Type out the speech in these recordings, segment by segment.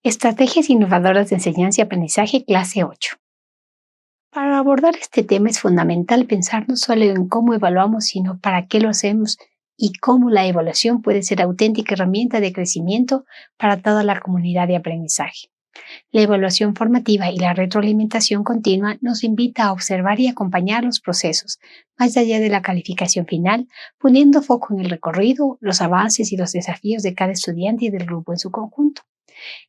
Estrategias innovadoras de enseñanza y aprendizaje, clase 8. Para abordar este tema es fundamental pensar no solo en cómo evaluamos, sino para qué lo hacemos y cómo la evaluación puede ser auténtica herramienta de crecimiento para toda la comunidad de aprendizaje. La evaluación formativa y la retroalimentación continua nos invita a observar y acompañar los procesos, más allá de la calificación final, poniendo foco en el recorrido, los avances y los desafíos de cada estudiante y del grupo en su conjunto.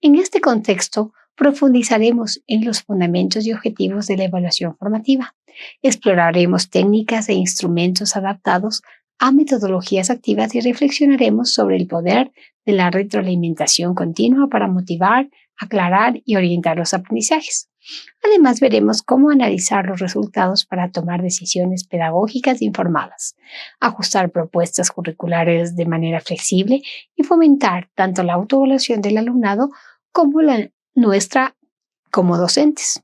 En este contexto, profundizaremos en los fundamentos y objetivos de la evaluación formativa. Exploraremos técnicas e instrumentos adaptados a metodologías activas y reflexionaremos sobre el poder de la retroalimentación continua para motivar, aclarar y orientar los aprendizajes. Además, veremos cómo analizar los resultados para tomar decisiones pedagógicas informadas, ajustar propuestas curriculares de manera flexible y fomentar tanto la autoevaluación del alumnado como la nuestra como docentes.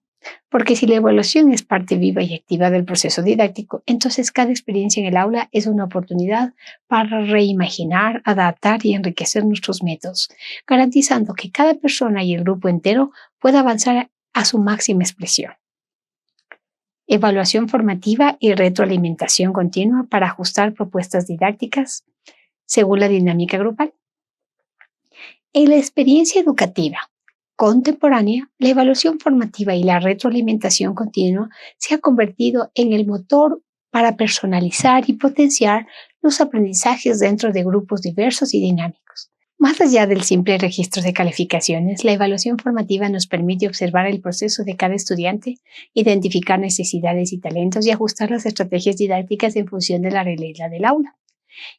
Porque si la evaluación es parte viva y activa del proceso didáctico, entonces cada experiencia en el aula es una oportunidad para reimaginar, adaptar y enriquecer nuestros métodos, garantizando que cada persona y el grupo entero pueda avanzar a su máxima expresión. Evaluación formativa y retroalimentación continua para ajustar propuestas didácticas según la dinámica grupal. En la experiencia educativa contemporánea, la evaluación formativa y la retroalimentación continua se ha convertido en el motor para personalizar y potenciar los aprendizajes dentro de grupos diversos y dinámicos. Más allá del simple registro de calificaciones, la evaluación formativa nos permite observar el proceso de cada estudiante, identificar necesidades y talentos y ajustar las estrategias didácticas en función de la realidad del aula.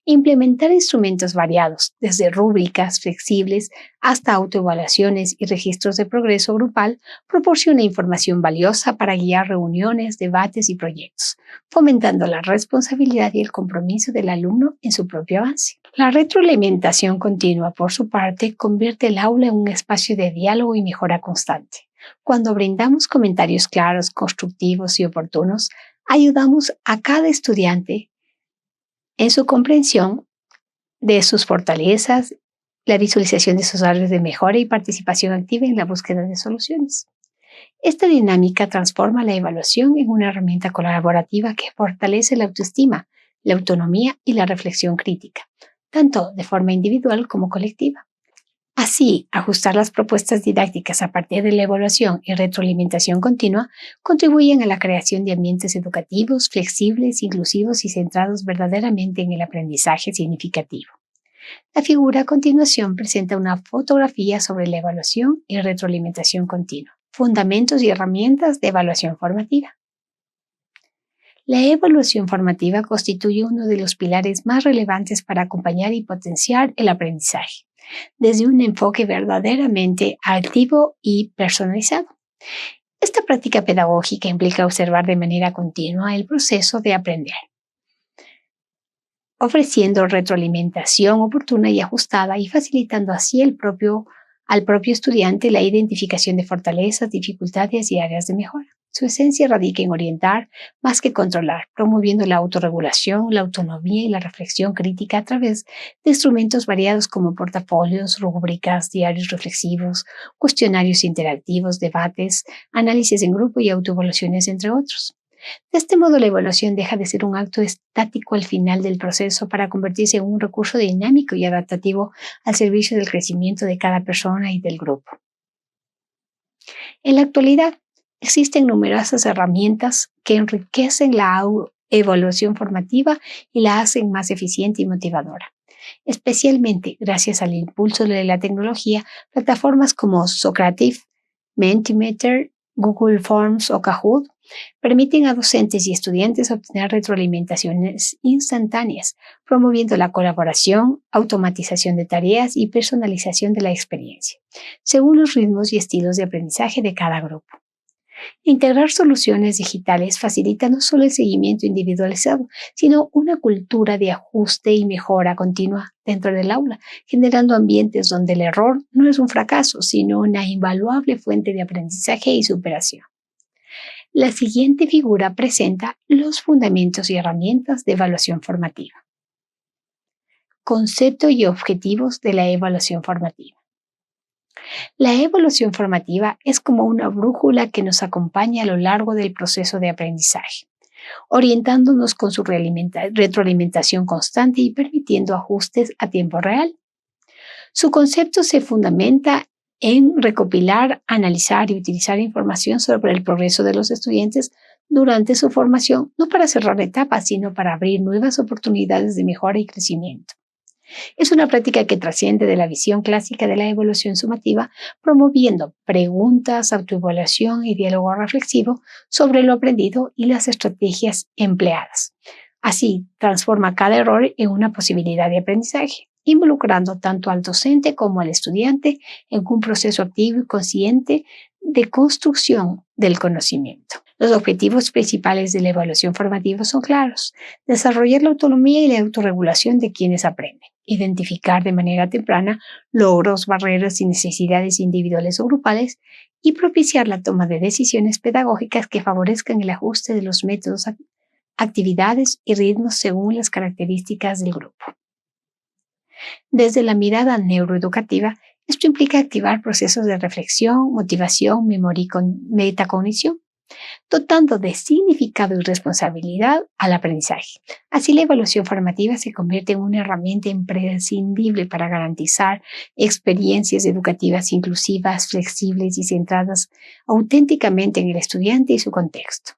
Implementar instrumentos variados, desde rúbricas flexibles hasta autoevaluaciones y registros de progreso grupal, proporciona información valiosa para guiar reuniones, debates y proyectos, fomentando la responsabilidad y el compromiso del alumno en su propio avance. La retroalimentación continua, por su parte, convierte el aula en un espacio de diálogo y mejora constante. Cuando brindamos comentarios claros, constructivos y oportunos, ayudamos a cada estudiante en su comprensión de sus fortalezas, la visualización de sus áreas de mejora y participación activa en la búsqueda de soluciones. Esta dinámica transforma la evaluación en una herramienta colaborativa que fortalece la autoestima, la autonomía y la reflexión crítica, tanto de forma individual como colectiva. Así, ajustar las propuestas didácticas a partir de la evaluación y retroalimentación continua contribuyen a la creación de ambientes educativos, flexibles, inclusivos y centrados verdaderamente en el aprendizaje significativo. La figura a continuación presenta una fotografía sobre la evaluación y retroalimentación continua, fundamentos y herramientas de evaluación formativa. La evaluación formativa constituye uno de los pilares más relevantes para acompañar y potenciar el aprendizaje, desde un enfoque verdaderamente activo y personalizado. Esta práctica pedagógica implica observar de manera continua el proceso de aprender, ofreciendo retroalimentación oportuna y ajustada y facilitando así al propio estudiante la identificación de fortalezas, dificultades y áreas de mejora. Su esencia radica en orientar más que controlar, promoviendo la autorregulación, la autonomía y la reflexión crítica a través de instrumentos variados como portafolios, rúbricas, diarios reflexivos, cuestionarios interactivos, debates, análisis en grupo y autoevaluaciones, entre otros. De este modo, la evaluación deja de ser un acto estático al final del proceso para convertirse en un recurso dinámico y adaptativo al servicio del crecimiento de cada persona y del grupo. En la actualidad, existen numerosas herramientas que enriquecen la evaluación formativa y la hacen más eficiente y motivadora. Especialmente gracias al impulso de la tecnología, plataformas como Socrative, Mentimeter, Google Forms o Kahoot permiten a docentes y estudiantes obtener retroalimentaciones instantáneas, promoviendo la colaboración, automatización de tareas y personalización de la experiencia, según los ritmos y estilos de aprendizaje de cada grupo. Integrar soluciones digitales facilita no solo el seguimiento individualizado, sino una cultura de ajuste y mejora continua dentro del aula, generando ambientes donde el error no es un fracaso, sino una invaluable fuente de aprendizaje y superación. La siguiente figura presenta los fundamentos y herramientas de evaluación formativa. Concepto y objetivos de la evaluación formativa. La evaluación formativa es como una brújula que nos acompaña a lo largo del proceso de aprendizaje, orientándonos con su retroalimentación constante y permitiendo ajustes a tiempo real. Su concepto se fundamenta en recopilar, analizar y utilizar información sobre el progreso de los estudiantes durante su formación, no para cerrar etapas, sino para abrir nuevas oportunidades de mejora y crecimiento. Es una práctica que trasciende de la visión clásica de la evaluación sumativa, promoviendo preguntas, autoevaluación y diálogo reflexivo sobre lo aprendido y las estrategias empleadas. Así, transforma cada error en una posibilidad de aprendizaje, involucrando tanto al docente como al estudiante en un proceso activo y consciente de construcción del conocimiento. Los objetivos principales de la evaluación formativa son claros: desarrollar la autonomía y la autorregulación de quienes aprenden, identificar de manera temprana logros, barreras y necesidades individuales o grupales, y propiciar la toma de decisiones pedagógicas que favorezcan el ajuste de los métodos, actividades y ritmos según las características del grupo. Desde la mirada neuroeducativa, esto implica activar procesos de reflexión, motivación, memoria y metacognición, dotando de significado y responsabilidad al aprendizaje. Así, la evaluación formativa se convierte en una herramienta imprescindible para garantizar experiencias educativas inclusivas, flexibles y centradas auténticamente en el estudiante y su contexto.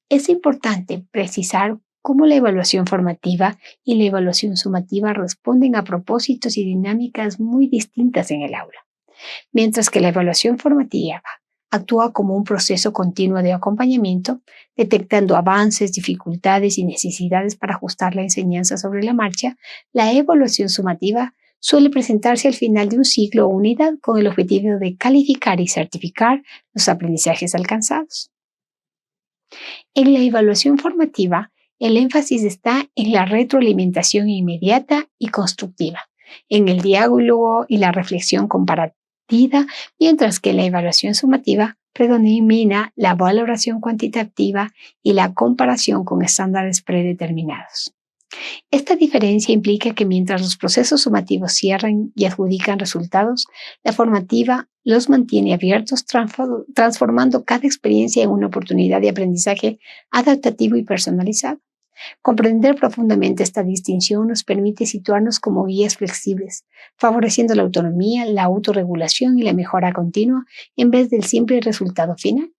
Es importante precisar cómo la evaluación formativa y la evaluación sumativa responden a propósitos y dinámicas muy distintas en el aula. Mientras que la evaluación formativa actúa como un proceso continuo de acompañamiento, detectando avances, dificultades y necesidades para ajustar la enseñanza sobre la marcha, la evaluación sumativa suele presentarse al final de un ciclo o unidad con el objetivo de calificar y certificar los aprendizajes alcanzados. En la evaluación formativa, el énfasis está en la retroalimentación inmediata y constructiva, en el diálogo y la reflexión comparativa, mientras que en la evaluación sumativa predomina la valoración cuantitativa y la comparación con estándares predeterminados. Esta diferencia implica que mientras los procesos sumativos cierran y adjudican resultados, la formativa los mantiene abiertos, transformando cada experiencia en una oportunidad de aprendizaje adaptativo y personalizado. Comprender profundamente esta distinción nos permite situarnos como guías flexibles, favoreciendo la autonomía, la autorregulación y la mejora continua en vez del simple resultado final.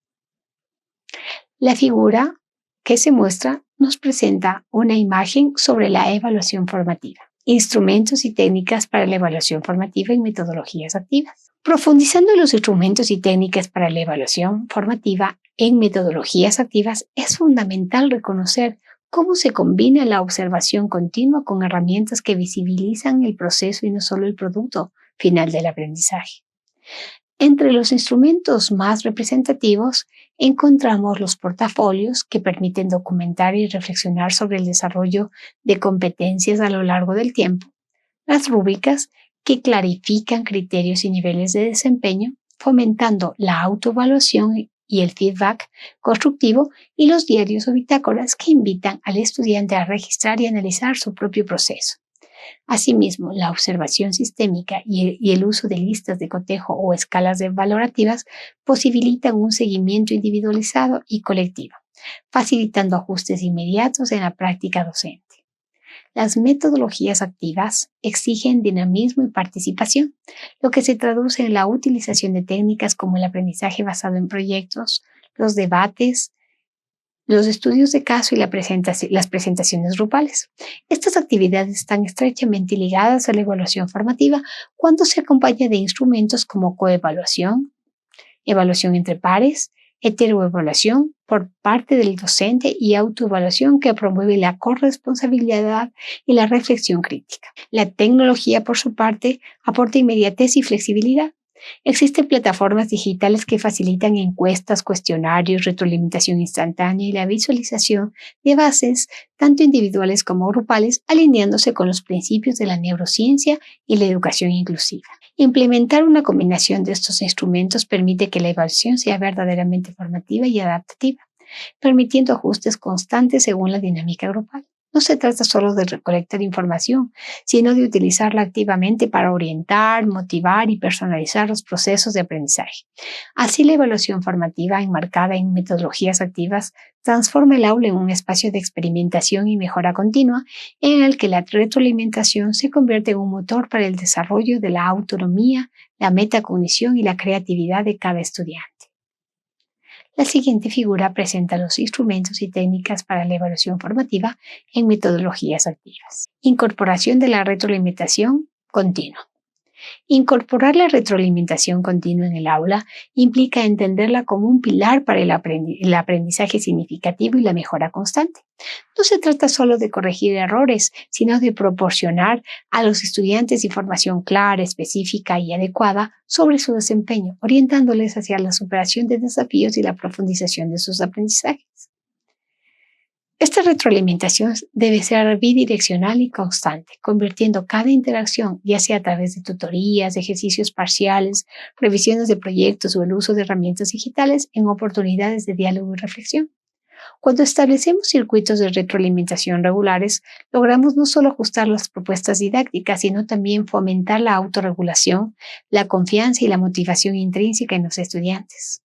La figura que se muestra nos presenta una imagen sobre la evaluación formativa, instrumentos y técnicas para la evaluación formativa y metodologías activas. Profundizando en los instrumentos y técnicas para la evaluación formativa en metodologías activas, es fundamental reconocer cómo se combina la observación continua con herramientas que visibilizan el proceso y no solo el producto final del aprendizaje. Entre los instrumentos más representativos encontramos los portafolios, que permiten documentar y reflexionar sobre el desarrollo de competencias a lo largo del tiempo, las rúbricas, que clarifican criterios y niveles de desempeño, fomentando la autoevaluación y el feedback constructivo, y los diarios o bitácoras, que invitan al estudiante a registrar y analizar su propio proceso. Asimismo, la observación sistémica y el uso de listas de cotejo o escalas valorativas posibilitan un seguimiento individualizado y colectivo, facilitando ajustes inmediatos en la práctica docente. Las metodologías activas exigen dinamismo y participación, lo que se traduce en la utilización de técnicas como el aprendizaje basado en proyectos, los debates, los estudios de caso y las presentaciones grupales. Estas actividades están estrechamente ligadas a la evaluación formativa cuando se acompaña de instrumentos como coevaluación, evaluación entre pares, heteroevaluación por parte del docente y autoevaluación, que promueve la corresponsabilidad y la reflexión crítica. La tecnología, por su parte, aporta inmediatez y flexibilidad. Existen plataformas digitales que facilitan encuestas, cuestionarios, retroalimentación instantánea y la visualización de bases, tanto individuales como grupales, alineándose con los principios de la neurociencia y la educación inclusiva. Implementar una combinación de estos instrumentos permite que la evaluación sea verdaderamente formativa y adaptativa, permitiendo ajustes constantes según la dinámica grupal. No se trata solo de recolectar información, sino de utilizarla activamente para orientar, motivar y personalizar los procesos de aprendizaje. Así, la evaluación formativa enmarcada en metodologías activas transforma el aula en un espacio de experimentación y mejora continua, en el que la retroalimentación se convierte en un motor para el desarrollo de la autonomía, la metacognición y la creatividad de cada estudiante. La siguiente figura presenta los instrumentos y técnicas para la evaluación formativa en metodologías activas. Incorporación de la retroalimentación continua. Incorporar la retroalimentación continua en el aula implica entenderla como un pilar para el aprendizaje significativo y la mejora constante. No se trata solo de corregir errores, sino de proporcionar a los estudiantes información clara, específica y adecuada sobre su desempeño, orientándoles hacia la superación de desafíos y la profundización de sus aprendizajes. Esta retroalimentación debe ser bidireccional y constante, convirtiendo cada interacción, ya sea a través de tutorías, ejercicios parciales, revisiones de proyectos o el uso de herramientas digitales, en oportunidades de diálogo y reflexión. Cuando establecemos circuitos de retroalimentación regulares, logramos no solo ajustar las propuestas didácticas, sino también fomentar la autorregulación, la confianza y la motivación intrínseca en los estudiantes.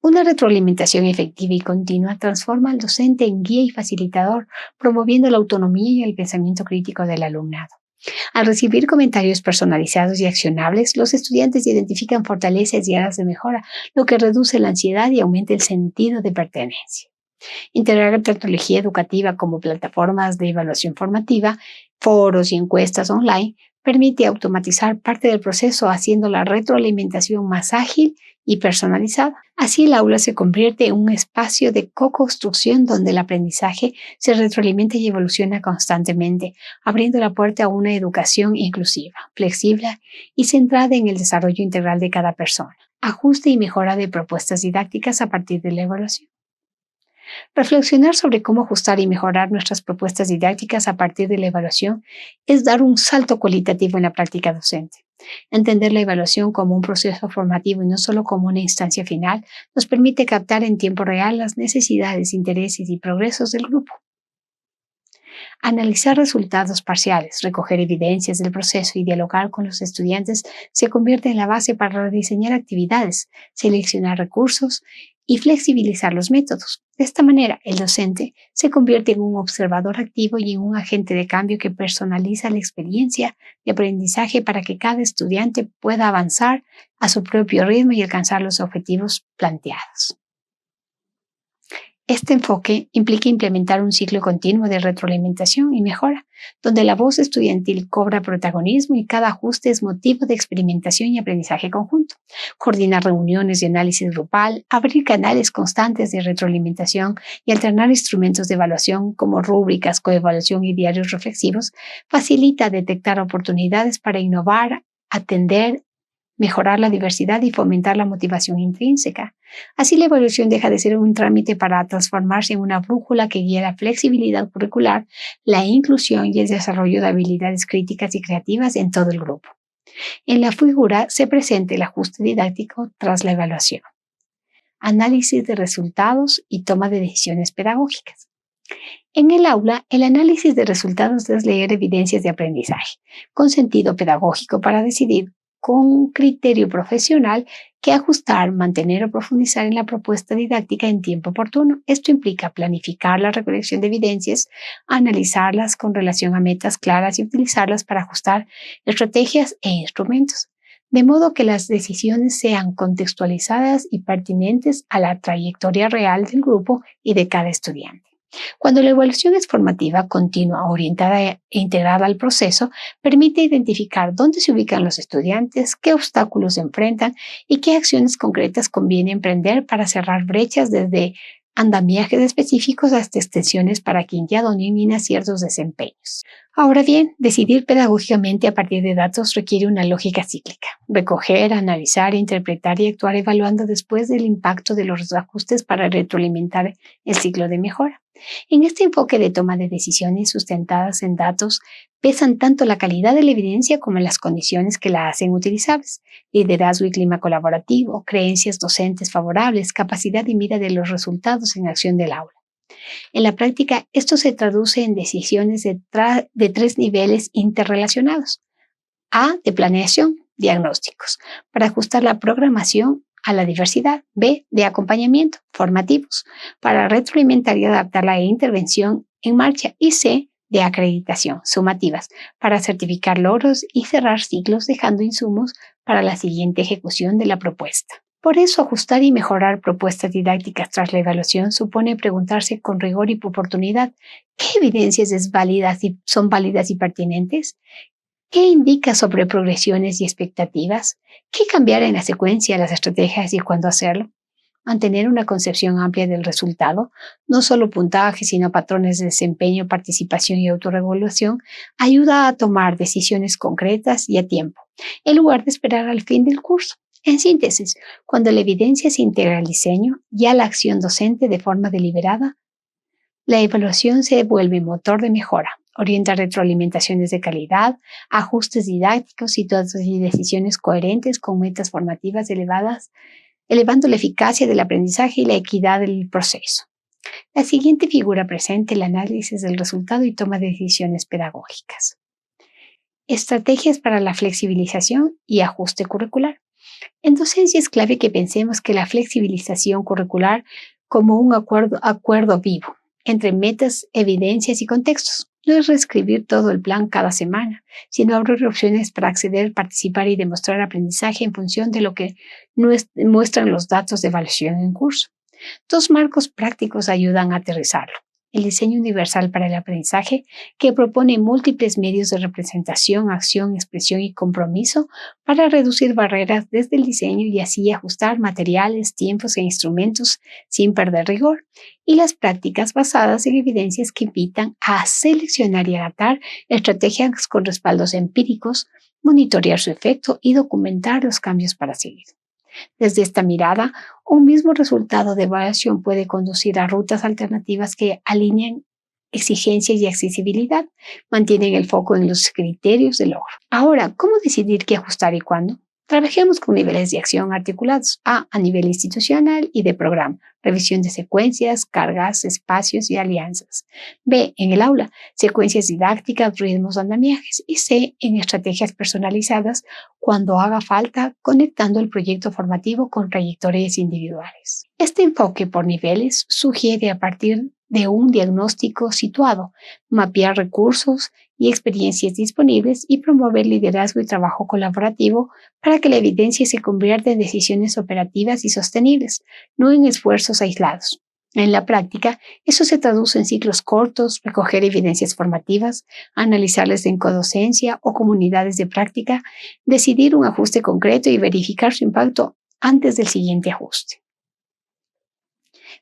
Una retroalimentación efectiva y continua transforma al docente en guía y facilitador, promoviendo la autonomía y el pensamiento crítico del alumnado. Al recibir comentarios personalizados y accionables, los estudiantes identifican fortalezas y áreas de mejora, lo que reduce la ansiedad y aumenta el sentido de pertenencia. Integrar la tecnología educativa como plataformas de evaluación formativa, foros y encuestas online permite automatizar parte del proceso, haciendo la retroalimentación más ágil y personalizada. Así, el aula se convierte en un espacio de co-construcción donde el aprendizaje se retroalimenta y evoluciona constantemente, abriendo la puerta a una educación inclusiva, flexible y centrada en el desarrollo integral de cada persona. Ajuste y mejora de propuestas didácticas a partir de la evaluación. Reflexionar sobre cómo ajustar y mejorar nuestras propuestas didácticas a partir de la evaluación es dar un salto cualitativo en la práctica docente. Entender la evaluación como un proceso formativo y no solo como una instancia final nos permite captar en tiempo real las necesidades, intereses y progresos del grupo. Analizar resultados parciales, recoger evidencias del proceso y dialogar con los estudiantes se convierte en la base para rediseñar actividades, seleccionar recursos y flexibilizar los métodos. De esta manera, el docente se convierte en un observador activo y en un agente de cambio que personaliza la experiencia de aprendizaje para que cada estudiante pueda avanzar a su propio ritmo y alcanzar los objetivos planteados. Este enfoque implica implementar un ciclo continuo de retroalimentación y mejora, donde la voz estudiantil cobra protagonismo y cada ajuste es motivo de experimentación y aprendizaje conjunto. Coordinar reuniones de análisis grupal, abrir canales constantes de retroalimentación y alternar instrumentos de evaluación como rúbricas, coevaluación y diarios reflexivos facilita detectar oportunidades para innovar, atender, mejorar la diversidad y fomentar la motivación intrínseca. Así, la evaluación deja de ser un trámite para transformarse en una brújula que guía la flexibilidad curricular, la inclusión y el desarrollo de habilidades críticas y creativas en todo el grupo. En la figura se presenta el ajuste didáctico tras la evaluación, análisis de resultados y toma de decisiones pedagógicas. En el aula, el análisis de resultados es leer evidencias de aprendizaje, con sentido pedagógico para decidir con criterio profesional qué ajustar, mantener o profundizar en la propuesta didáctica en tiempo oportuno. Esto implica planificar la recolección de evidencias, analizarlas con relación a metas claras y utilizarlas para ajustar estrategias e instrumentos, de modo que las decisiones sean contextualizadas y pertinentes a la trayectoria real del grupo y de cada estudiante. Cuando la evaluación es formativa, continua, orientada e integrada al proceso, permite identificar dónde se ubican los estudiantes, qué obstáculos se enfrentan y qué acciones concretas conviene emprender para cerrar brechas desde andamiajes específicos hasta extensiones para quien ya domina ciertos desempeños. Ahora bien, decidir pedagógicamente a partir de datos requiere una lógica cíclica. Recoger, analizar, interpretar y actuar evaluando después del impacto de los ajustes para retroalimentar el ciclo de mejora. En este enfoque de toma de decisiones sustentadas en datos, pesan tanto la calidad de la evidencia como las condiciones que la hacen utilizables: liderazgo y clima colaborativo, creencias docentes favorables, capacidad y mira de los resultados en acción del aula. En la práctica, esto se traduce en decisiones de 3 niveles interrelacionados. A, de planeación, diagnósticos, para ajustar la programación a la diversidad. B, de acompañamiento, formativos, para retroalimentar y adaptar la intervención en marcha. Y C, de acreditación, sumativas, para certificar logros y cerrar ciclos dejando insumos para la siguiente ejecución de la propuesta. Por eso, ajustar y mejorar propuestas didácticas tras la evaluación supone preguntarse con rigor y oportunidad ¿qué evidencias son válidas y pertinentes? ¿Qué indica sobre progresiones y expectativas? ¿Qué cambiar en la secuencia, las estrategias y cuándo hacerlo? Mantener una concepción amplia del resultado, no solo puntaje, sino patrones de desempeño, participación y autorregulación, ayuda a tomar decisiones concretas y a tiempo, en lugar de esperar al fin del curso. En síntesis, cuando la evidencia se integra al diseño y a la acción docente de forma deliberada, la evaluación se vuelve motor de mejora, orienta retroalimentaciones de calidad, ajustes didácticos y decisiones coherentes con metas formativas elevadas, elevando la eficacia del aprendizaje y la equidad del proceso. La siguiente figura presenta el análisis del resultado y toma de decisiones pedagógicas. Estrategias para la flexibilización y ajuste curricular. En docencia es clave que pensemos que la flexibilización curricular como un acuerdo vivo entre metas, evidencias y contextos. No es reescribir todo el plan cada semana, sino abrir opciones para acceder, participar y demostrar aprendizaje en función de lo que muestran los datos de evaluación en curso. 2 marcos prácticos ayudan a aterrizarlo. El diseño universal para el aprendizaje, que propone múltiples medios de representación, acción, expresión y compromiso para reducir barreras desde el diseño y así ajustar materiales, tiempos e instrumentos sin perder rigor. Y las prácticas basadas en evidencias que invitan a seleccionar y adaptar estrategias con respaldos empíricos, monitorear su efecto y documentar los cambios para seguir. Desde esta mirada, un mismo resultado de evaluación puede conducir a rutas alternativas que alinean exigencias y accesibilidad, mantienen el foco en los criterios de logro. Ahora, ¿cómo decidir qué ajustar y cuándo? Trabajemos con niveles de acción articulados. A nivel institucional y de programa, revisión de secuencias, cargas, espacios y alianzas. B, en el aula, secuencias didácticas, ritmos, andamiajes. Y C, en estrategias personalizadas, cuando haga falta, conectando el proyecto formativo con trayectorias individuales. Este enfoque por niveles sugiere a partir de un diagnóstico situado, mapear recursos y experiencias disponibles y promover liderazgo y trabajo colaborativo para que la evidencia se convierta en decisiones operativas y sostenibles, no en esfuerzos aislados. En la práctica, eso se traduce en ciclos cortos, recoger evidencias formativas, analizarlas en codocencia o comunidades de práctica, decidir un ajuste concreto y verificar su impacto antes del siguiente ajuste.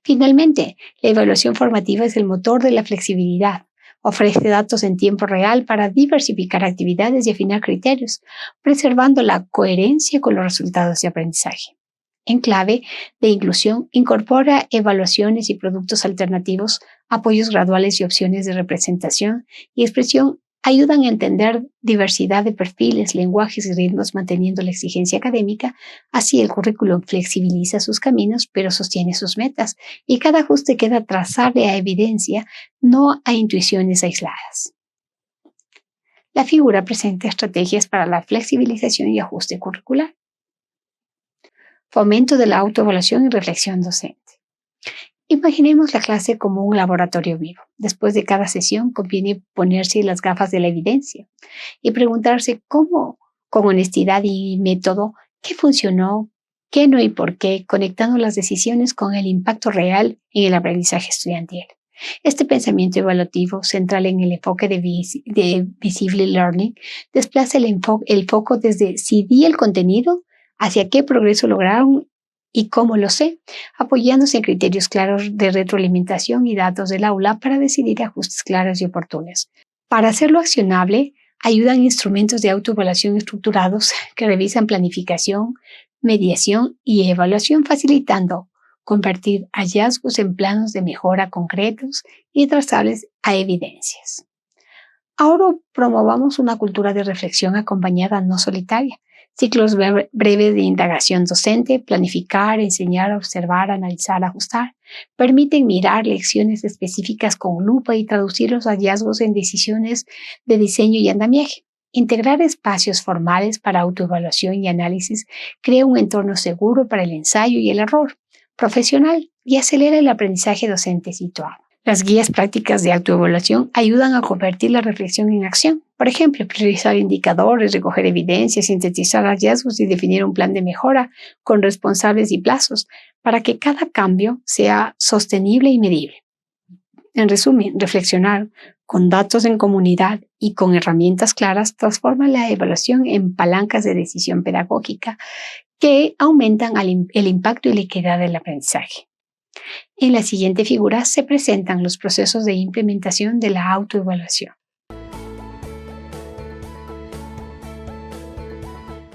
Finalmente, la evaluación formativa es el motor de la flexibilidad. Ofrece datos en tiempo real para diversificar actividades y afinar criterios, preservando la coherencia con los resultados de aprendizaje. En clave de inclusión, incorpora evaluaciones y productos alternativos, apoyos graduales y opciones de representación y expresión ayudan a entender diversidad de perfiles, lenguajes y ritmos manteniendo la exigencia académica. Así el currículum flexibiliza sus caminos, pero sostiene sus metas y cada ajuste queda trazable a evidencia, no a intuiciones aisladas. La figura presenta estrategias para la flexibilización y ajuste curricular. Fomento de la autoevaluación y reflexión docente. Imaginemos la clase como un laboratorio vivo. Después de cada sesión conviene ponerse las gafas de la evidencia y preguntarse cómo, con honestidad y método, qué funcionó, qué no y por qué, conectando las decisiones con el impacto real en el aprendizaje estudiantil. Este pensamiento evaluativo, central en el enfoque de Visible Learning, desplaza el foco desde si di el contenido hacia qué progreso lograron y cómo lo sé, apoyándose en criterios claros de retroalimentación y datos del aula para decidir ajustes claros y oportunos. Para hacerlo accionable, ayudan instrumentos de autoevaluación estructurados que revisan planificación, mediación y evaluación, facilitando convertir hallazgos en planos de mejora concretos y trazables a evidencias. Ahora promovamos una cultura de reflexión acompañada no solitaria, Ciclos breves de indagación docente, planificar, enseñar, observar, analizar, ajustar, permiten mirar lecciones específicas con lupa y traducir los hallazgos en decisiones de diseño y andamiaje. Integrar espacios formales para autoevaluación y análisis crea un entorno seguro para el ensayo y el error profesional y acelera el aprendizaje docente situado. Las guías prácticas de autoevaluación ayudan a convertir la reflexión en acción. Por ejemplo, priorizar indicadores, recoger evidencia, sintetizar hallazgos y definir un plan de mejora con responsables y plazos para que cada cambio sea sostenible y medible. En resumen, reflexionar con datos en comunidad y con herramientas claras transforma la evaluación en palancas de decisión pedagógica que aumentan el impacto y la equidad del aprendizaje. En la siguiente figura se presentan los procesos de implementación de la autoevaluación.